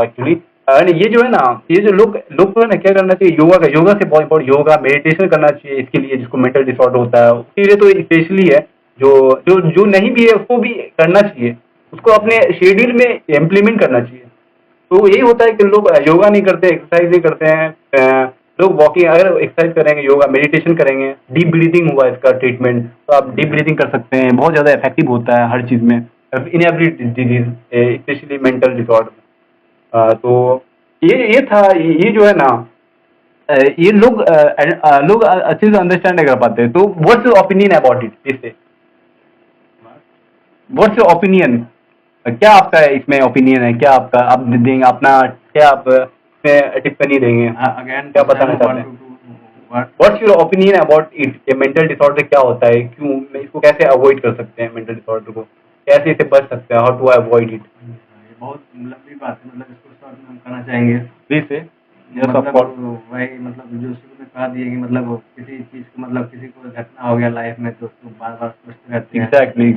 S1: actually. And ये जो है ना, ये जो लोग को है ना, क्या करना चाहिए, योगा से बहुत इंपॉर्टेंट, योगा मेडिटेशन करना चाहिए इसके लिए, जिसको मेंटल डिसऑर्डर होता है उसके लिए तो स्पेशली है। जो नहीं भी है उसको भी करना चाहिए, उसको अपने शेड्यूल में इम्प्लीमेंट करना चाहिए। तो यही होता है कि लोग योगा नहीं करते, एक्सरसाइज नहीं करते हैं। लोग वॉकिंग, अगर एक्सरसाइज करेंगे, योगा मेडिटेशन करेंगे, डीप ब्रीदिंग हुआ इसका ट्रीटमेंट, तो आप डीप ब्रीदिंग कर सकते हैं, बहुत ज़्यादा इफेक्टिव होता है हर चीज़ में, in every disease, specially mental disorder. तो ये था, ये जो है ना, ये लोग अच्छे से अंडरस्टैंड नहीं कर पाते। तो what's your opinion about it, इससे व्हाट्स योर ओपिनियन, क्या आपका इसमें ओपिनियन है, क्या आपका आप देंगे अपना, क्या आप इसमें टिप्पणी देंगे,
S2: अगेन
S1: क्या बताना चाहते हैं? What's your opinion about it, ये मेंटल डिसऑर्डर क्या होता है, क्यों, इसको कैसे अवॉइड कर सकते हैं, मेंटल डिसऑर्डर को कैसे इसे बच सकते हैं, हाउ टू अवॉइड इट?
S2: ये बहुत लंबी बात है, मतलब इसको शॉर्ट में हम करना चाहेंगे।
S1: प्लीज से।
S2: मतलब वही, मतलब जो शुरू में कहा दिए कि मतलब किसी चीज को, मतलब किसी को घटना हो गया लाइफ में तो उसको बार बार सोचते रहते हैं।
S1: एग्जैक्टली।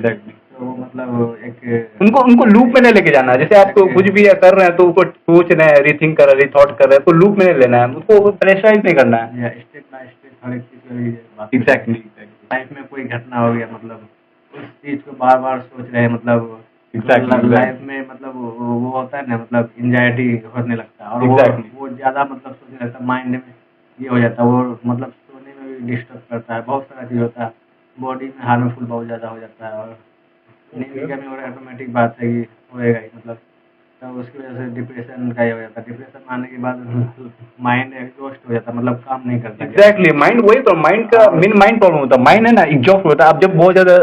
S2: तो मतलब एक
S1: उनको लूप में नहीं लेके जाना है। जैसे आपको कुछ भी कर रहे हैं तो उसको सोच रहे हैं, रीथिंक कर रहे हैं, रिथॉट कर रहे हैं, तो लूप में नहीं लेना है, उसको प्रेशराइज नहीं करना है।
S2: स्टेप बाय स्टेप हर एक चीज बात।
S1: एग्जैक्टली।
S2: लाइफ में कोई घटना हो गया, मतलब उस चीज को बार बार सोच रहे हैं, मतलब
S1: Exactly.
S2: लाइफ में मतलब वो होता है ना, मतलब एंजाइटी होने लगता है, और
S1: Exactly.
S2: वो ज्यादा मतलब सोचने लगता है, माइंड में ये हो जाता है, वो मतलब सोने में भी डिस्टर्ब करता है, बहुत सारा चीज होता है, बॉडी में हार्मफुल बहुत ज्यादा हो जाता है, और नींद की कमी और ऑटोमेटिक बात है कि होएगा ही, मतलब तो उसकी वजह से डिप्रेशन का ही हो जाता है। डिप्रेशन आने के बाद माइंड एग्जॉस्ट हो जाता है, मतलब काम नहीं करता।
S1: एग्जैक्टली, माइंड वही तो, माइंड का मेन माइंड प्रॉब्लम होता है, माइंड है ना एग्जॉस्ट होता है। आप जब बहुत ज्यादा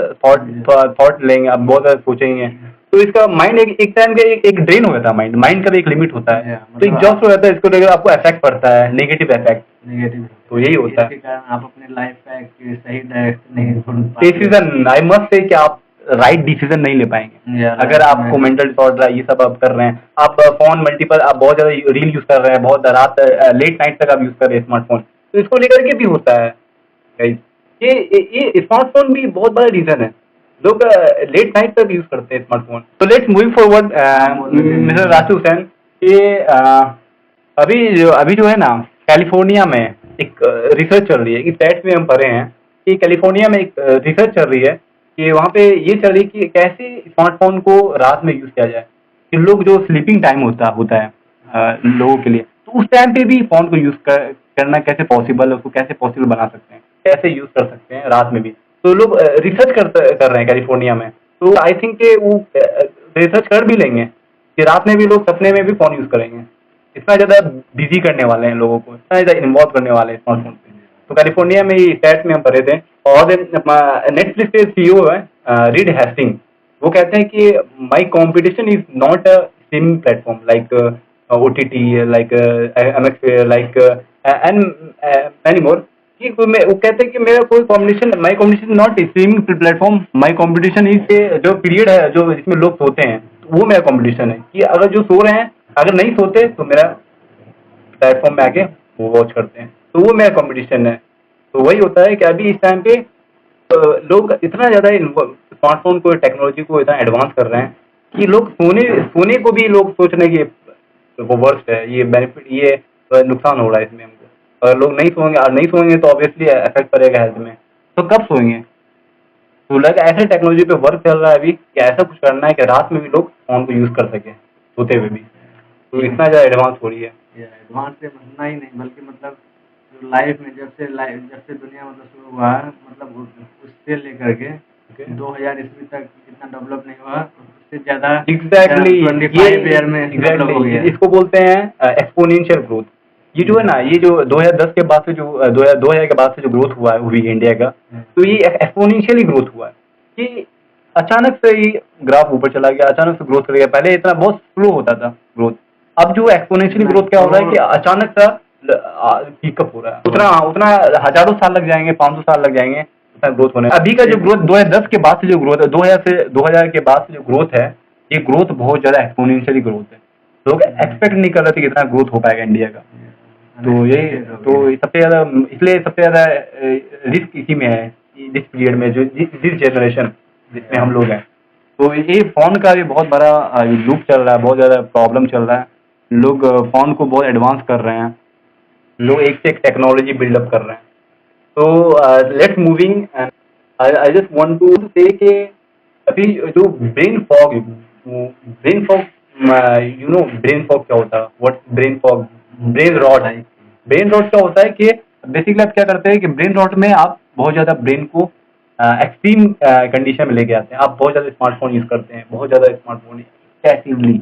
S1: थॉट लेंगे, आप बहुत ज्यादा सोचेंगे, तो इसका माइंड एक टाइम का एक ड्रेन हो जाता है, माइंड का भी एक लिमिट होता है,
S2: Yeah,
S1: तो
S2: मतलब
S1: एग्जॉस्ट हो जाता है, इसको लेकर आपको इफेक्ट पड़ता है, नेगेटिव इफेक्ट।
S2: नेगेटिव
S1: तो यही होता है
S2: इसके कारण आप अपने लाइफ का एक सही डायरेक्शन नहीं ढूंढ पाते।
S1: डिसीजन। आई मस्ट से कि आप राइट डिसीजन नहीं ले पाएंगे
S2: Yeah,
S1: अगर
S2: right,
S1: आपको
S2: right.
S1: मेंटल डिसऑर्डर ये सब आप कर रहे हैं, आप फोन मल्टीपल, आप बहुत ज्यादा रील यूज कर रहे हैं, बहुत रात लेट नाइट तक आप यूज कर रहे हैं स्मार्टफोन, तो इसको लेकर के भी होता है गाइस। ये स्मार्टफोन भी बहुत बड़ा रीजन है, लोग लेट नाइट तक यूज करते हैं स्मार्टफोन। तो लेट्स मूविंग फॉरवर्ड मिस्टर राशि हुसैन, ये अभी जो है ना, कैलिफोर्निया में एक रिसर्च चल रही है, कि स्टैट्स में हम पढ़े हैं कि कैलिफोर्निया में एक रिसर्च चल रही है कि वहाँ पे ये चल रही है कि कैसे स्मार्टफोन को रात में यूज किया जाए, कि लोग जो स्लीपिंग टाइम होता है लोगों के लिए, तो उस टाइम पे भी फोन को यूज करना कैसे पॉसिबल है, उसको कैसे पॉसिबल बना सकते हैं, कैसे यूज कर सकते हैं रात में भी। तो लोग रिसर्च कर रहे हैं कैलिफोर्निया में, तो आई थिंक वो रिसर्च कर भी लेंगे कि रात में भी लोग सपने में भी फोन यूज करेंगे, इतना ज्यादा बिजी करने वाले हैं लोगों को, इतना ज्यादा इन्वॉल्व करने वाले हैं स्मार्टफोन पे। तो कैलिफोर्निया में ये स्टैट्स में हम पढ़े थे, और नेटफ्लिक्स के सीईओ है रीड हेस्टिंग, वो कहते हैं कि my competition is not a streaming platform like OTT, like MX, like and many more, कि वो कहते हैं कि मेरा कोई competition, my competition not streaming platform, my competition is जो पीरियड है जो इसमें लोग सोते हैं, वो मेरा कॉम्पिटिशन है, कि अगर जो सो रहे हैं अगर नहीं सोते तो मेरा प्लेटफॉर्म में आके वो वॉच करते हैं, तो वो मेरा कंपटीशन है। तो वही होता है कि अभी इस टाइम पे लोग इतना ज़्यादा स्मार्टफोन को, टेक्नोलॉजी को इतना एडवांस कर रहे हैं कि लोग सोने को भी लोग सोच रहे हैं कि वो वर्स्ट है, ये बेनिफिट, ये नुकसान हो रहा है इसमें हमको। अगर लोग नहीं सोएंगे तो ऑब्वियसली इफेक्ट पड़ेगा हेल्थ में, तो कब सोएंगे? तो लगा ऐसे टेक्नोलॉजी पे वर्क चल रहा है अभी कि ऐसा कुछ करना है कि रात में भी लोग फोन को यूज़ कर सके सोते हुए भी, तो इतना ज़्यादा एडवांस हो रही है।
S2: एडवांस से बनना ही नहीं, बल्कि मतलब जो लाइफ में जब से दुनिया मतलब शुरू हुआ है, मतलब उससे लेकर के 2000 ईस्वी तक जितना डेवलप नहीं हुआ, उससे ज्यादा
S1: एग्जैक्टली
S2: 25 ईयर में डेवलप हो गया।
S1: इसको बोलते हैं एक्सपोनेंशियल ग्रोथ। ये जो है ना, ये जो 2010 के बाद से जो 2000 के बाद से जो ग्रोथ हुआ है हुई इंडिया का, तो ये एक्सपोनेंशियली ग्रोथ हुआ है कि अचानक से ही ग्राफ ऊपर चला गया, अचानक से ग्रोथ कर गया। पहले इतना बहुत स्लो होता था ग्रोथ, अब जो एक्सपोनेंशियली ग्रोथ क्या हो रहा है कि अचानक सा पिकअप हो रहा है। उतना हजारों साल लग जाएंगे, 500 साल लग जाएंगे उतना ग्रोथ होने। अभी का जो ग्रोथ 2010 के बाद से जो ग्रोथ है, 2000 के बाद से जो ग्रोथ है, ये ग्रोथ बहुत ज्यादा एक्सपोनेंशियली ग्रोथ है। लोग एक्सपेक्ट नहीं कर रहे थे कि इतना ग्रोथ हो पाएगा इंडिया का। तो ये सबसे ज्यादा, इसलिए सबसे ज्यादा रिस्क इसी में है, जिस पीरियड में, जो जिस जनरेशन जिसमें हम लोग हैं। तो ये फोन का भी बहुत बड़ा लूप चल रहा है, बहुत ज्यादा प्रॉब्लम चल रहा है। लोग फोन को बहुत एडवांस कर रहे हैं, लोग एक से एक टेक्नोलॉजी बिल्डअप कर रहे हैं। तो let's moving, I just want to say कि अभी जो brain fog, you know brain fog क्या होता है? What brain fog? Brain rot. Brain rot क्या होता है कि बेसिकली आप क्या करते हैं कि ब्रेन रॉट में आप बहुत ज्यादा ब्रेन को एक्सट्रीम कंडीशन में लेके आते हैं। आप बहुत ज्यादा स्मार्टफोन यूज करते हैं, बहुत ज्यादा स्मार्टफोन एक्सेसिवली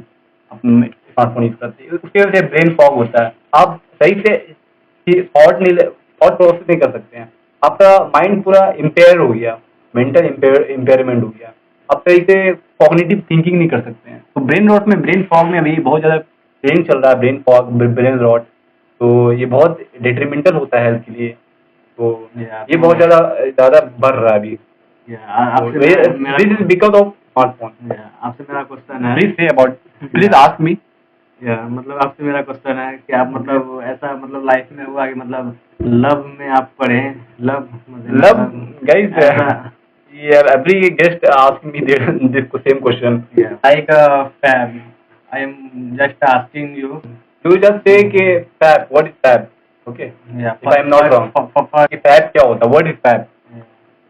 S1: स्मार्टफोन यूज करते हैं, उसकी वजह से ब्रेन फॉग होता है। आप सही से थॉट प्रोसेस नहीं कर सकते हैं, आपका माइंड पूरा इम्पेयर हो गया, मेंटल इम्पेयरमेंट हो गया, आप सही से कॉग्निटिव थिंकिंग नहीं कर सकते हैं। तो ब्रेन रॉट में, ब्रेन फॉग में अभी बहुत ज्यादा ट्रेंड चल रहा है, ब्रेन फॉग, ब्रेन रॉट। तो ये बहुत डिट्रीमेंटल होता है हेल्थ के लिए, तो ये बहुत ज्यादा बढ़ रहा है अभी। This is because of smartphone.
S2: आपसे मेरा क्वेश्चन है,
S1: please say about, please ask me.
S2: मतलब आपसे मेरा क्वेश्चन है कि आप मतलब ऐसा मतलब लाइफ में हुआ कि मतलब लव में आप पढ़े, love
S1: guys, every guest asking me this same question.
S2: Like fab, I am just asking you.
S1: You just say कि fab, what is fab? Okay. If I am not wrong. कि fab क्या होता है? What is fab?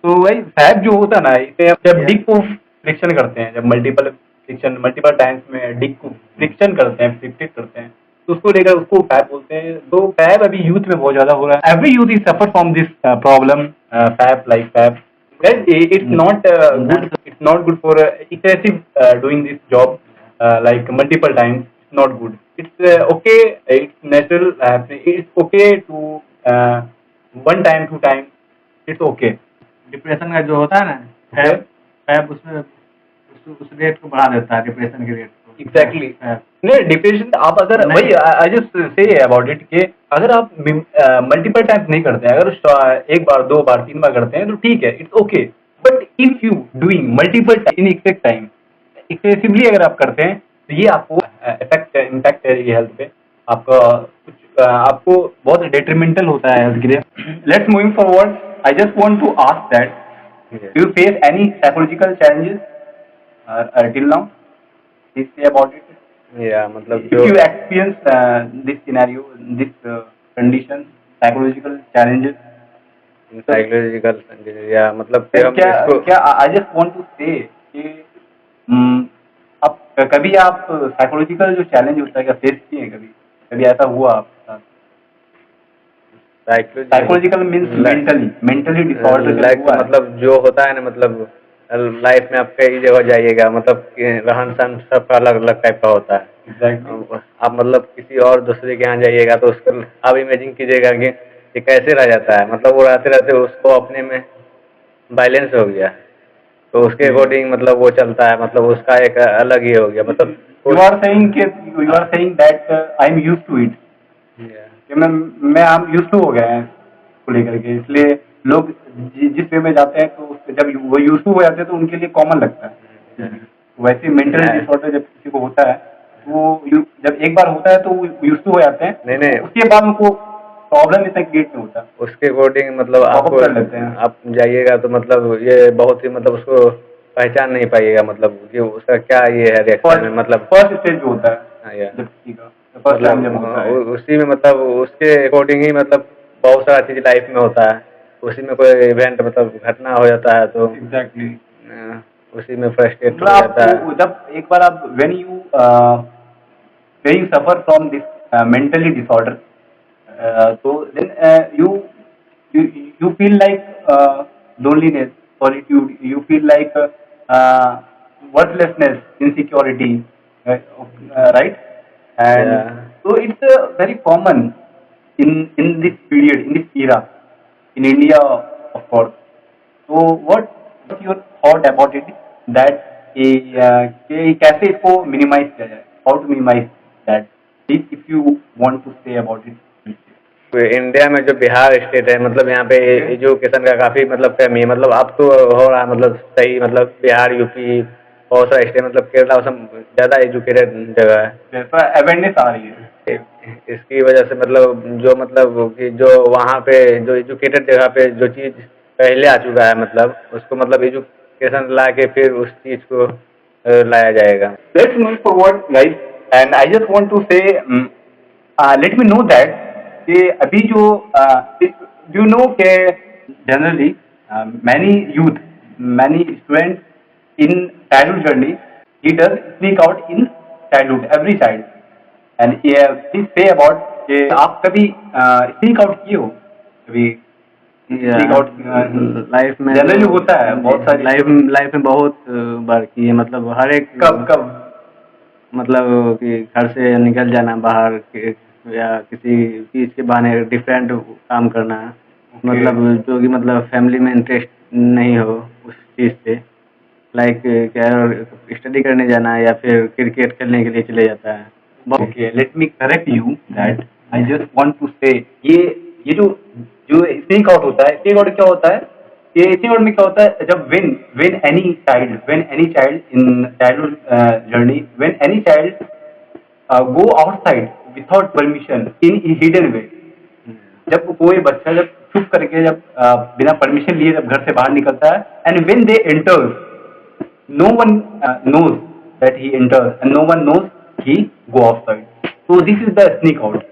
S1: तो वही fab जो होता है ना, इसे जब डिक को फ्रिक्शन करते हैं, जब मल्टीपल टाइम्स में डिक को फ्रिक्शन करते हैं, फ्रिक्टेड करते हैं, तो उसको लेकर उसको फैब बोलते हैं। तो फैब अभी यूथ में बहुत ज्यादा हो रहा है। Every youth is suffer from this problem, fab, like fab. It's not good. It's not good for excessive doing this job like multiple times. It's not good. It's okay. It's natural. It's okay to one time, 2 times. It's okay.
S2: Depression का जो होता है ना, fab उसमें उस rate को बढ़ा देता है, डिप्रेशन के रेट को।
S1: एग्जैक्टली
S2: है।
S1: नहीं डिप्रेशन आप अगर
S2: नहीं।
S1: वही I just say about it कि अगर आप मल्टीपल टाइम्स नहीं करते हैं, अगर एक बार दो बार तीन बार करते हैं तो ठीक है, it's okay. But if you doing multiple in exact time excessively अगर आप करते हैं तो ये आपको इम्पैक्ट है ये हेल्थ पे, आपका कुछ आपको बहुत डिट्रीमेंटल होता है हेल्थ के लिए। Let's moving forward, I just want to ask that do you face any psychological challenges till now? Please say about it.
S2: या मतलब
S1: If you experience this scenario, this condition, psychological challenges,
S2: psychological या मतलब
S1: क्या I just want to say कि आप कभी आप psychological जो चैलेंज होता है क्या फेस किए हैं कभी? कभी ऐसा हुआ आपके साथ? साइकोलॉजिकल मीन्स मेंटली डिसऑर्डर
S2: मतलब जो होता है ना, मतलब लाइफ में आप कई जगह जाइएगा, मतलब रहन सहन सबका अलग अलग टाइप का होता है।
S1: Exactly.
S2: आप मतलब किसी और दूसरे के यहाँ जाइएगा तो उसको आप इमेजिन कीजिएगा कि ये कैसे रह जाता है, मतलब वो रहते रहते उसको अपने में बैलेंस हो गया, तो उसके अकॉर्डिंग मतलब वो चलता है, मतलब उसका एक अलग ही हो गया। मतलब
S1: you are saying that I am used to it. कि मैं हम यूज टू हो गए हैं को लेकर के, इसलिए लोग जिस वे में जाते हैं तो जब वो यूज टू हो जाते हैं तो उनके लिए कॉमन लगता है। वैसे मेंटल डिसऑर्डर जब किसी को होता है वो जब एक बार होता है तो वो यूज टू हो जाते हैं, नहीं उसके बाद उनको प्रॉब्लम इतना क्रिएट नहीं होता।
S2: उसके अकॉर्डिंग मतलब आपको
S1: कर लेते हैं।
S2: आप जाइएगा तो मतलब ये बहुत ही मतलब उसको पहचान नहीं पाइएगा, मतलब कि उसका क्या ये है रिएक्शन, मतलब
S1: फर्स्ट स्टेज जो होता है जब किसी का फर्स्ट टाइम जब होता है
S2: उसी में मतलब उसके अकॉर्डिंग ही मतलब बहुत सारा चीज लाइफ में होता है, उसी में कोई इवेंट मतलब घटना हो जाता है तो
S1: एग्जैक्टली
S2: उसी में फ्रस्ट्रेट हो जाता है।
S1: जब एक बार आप when you suffer from this mentally disorder तो then you feel like loneliness, solitude, you feel like worthlessness, insecurity, right? And so it's very common in this period, in this era, in India, of course. So what's your thought about it? That कि कैसे इसको minimize किया जाए? How to minimize that? If you want to say about it.
S2: India में जो Bihar state है, मतलब यहाँ पे एजुकेशन का काफी मतलब कमी है, मतलब अब तो हो रहा है मतलब सही, मतलब बिहार यूपी बहुत सारा स्टेट मतलब केरला सब ज्यादा एजुकेटेड जगह है,
S1: अवेयरनेस आ रही है।
S2: इसकी वजह से मतलब कि जो वहाँ पे जो एजुकेटेड जगह पे जो चीज पहले आ चुका है, मतलब उसको मतलब एजुकेशन ला के फिर उस चीज को लाया जाएगा।
S1: Let's move forward, guys, and I just want to say, let me know that कि अभी जो you know कि generally many youth, many students in childhood journey, he does sneak out in childhood, every child, and please say about कि आप कभी sneak out किए हो कभी? sneak out
S2: लाइफ में
S1: जनरली होता है बहुत सारी
S2: लाइफ में बहुत बार की है, मतलब हर एक
S1: कब
S2: मतलब कि घर से निकल जाना बाहर या किसी चीज के बहाने डिफरेंट काम करना, मतलब जो कि मतलब फैमिली में इंटरेस्ट नहीं हो उस चीज से, लाइक क्या स्टडी करने जाना या फिर क्रिकेट खेलने के लिए चले जाता है।
S1: Okay, let me correct you that I just want to say ये जो स्नीक आउट होता है, स्नीक आउट क्या होता है? ये स्नीक आउट में क्या होता है जब when any child in childhood journey, when any child go outside without permission in hidden way, जब कोई बच्चा जब छुप करके जब बिना परमिशन लिए जब घर से बाहर निकलता है, and when they enter, no one knows that he enters and no one knows he go outside. So this is the sneak out.